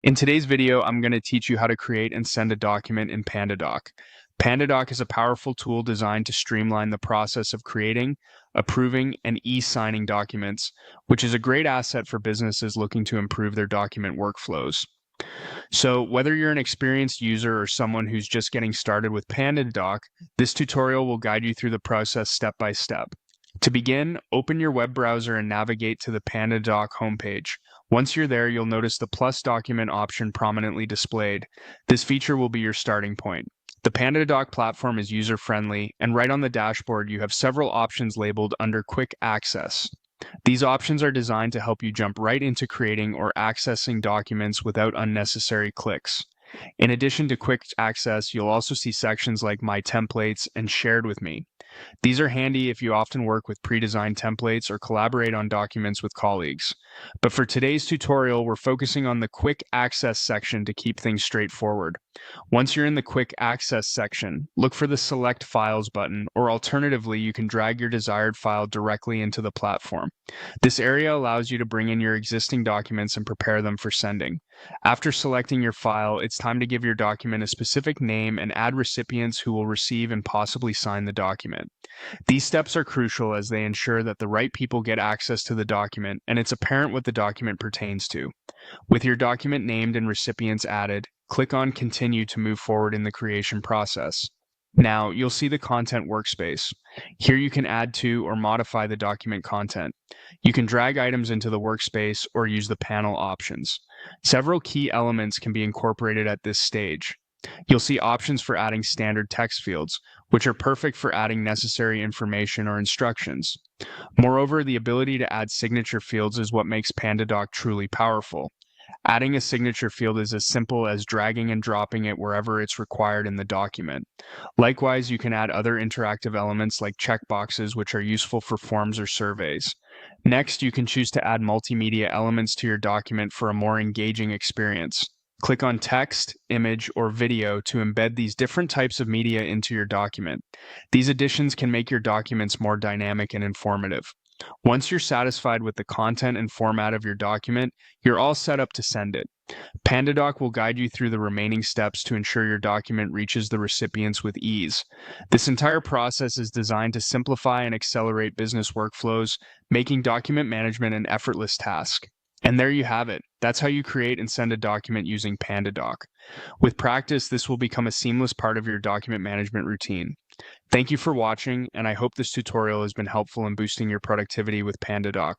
In today's video, I'm going to teach you how to create and send a document in Pandadoc. Pandadoc is a powerful tool designed to streamline the process of creating, approving, and e-signing documents, which is a great asset for businesses looking to improve their document workflows. So, whether you're an experienced user or someone who's just getting started with Pandadoc, this tutorial will guide you through the process step by step. To begin, open your web browser and navigate to the Pandadoc homepage. Once you're there, you'll notice the plus document option prominently displayed. This feature will be your starting point. The Pandadoc platform is user-friendly, and right on the dashboard you have several options labeled under Quick Access. These options are designed to help you jump right into creating or accessing documents without unnecessary clicks. In addition to quick access, you'll also see sections like My Templates and Shared with Me. These are handy if you often work with pre-designed templates or collaborate on documents with colleagues. But for today's tutorial, we're focusing on the Quick Access section to keep things straightforward. Once you're in the Quick Access section, look for the Select Files button, or alternatively, you can drag your desired file directly into the platform. This area allows you to bring in your existing documents and prepare them for sending. After selecting your file, it's time to give your document a specific name and add recipients who will receive and possibly sign the document. These steps are crucial as they ensure that the right people get access to the document and it's apparent what the document pertains to. With your document named and recipients added, click on Continue to move forward in the creation process. Now, you'll see the Content workspace. Here you can add to or modify the document content. You can drag items into the workspace or use the panel options. Several key elements can be incorporated at this stage. You'll see options for adding standard text fields, which are perfect for adding necessary information or instructions. Moreover, the ability to add signature fields is what makes Pandadoc truly powerful. Adding a signature field is as simple as dragging and dropping it wherever it's required in the document. Likewise, you can add other interactive elements like checkboxes, which are useful for forms or surveys. Next, you can choose to add multimedia elements to your document for a more engaging experience. Click on text, image, or video to embed these different types of media into your document. These additions can make your documents more dynamic and informative. Once you're satisfied with the content and format of your document, you're all set up to send it. Pandadoc will guide you through the remaining steps to ensure your document reaches the recipients with ease. This entire process is designed to simplify and accelerate business workflows, making document management an effortless task. And there you have it. That's how you create and send a document using Pandadoc. With practice, this will become a seamless part of your document management routine. Thank you for watching, and I hope this tutorial has been helpful in boosting your productivity with Pandadoc.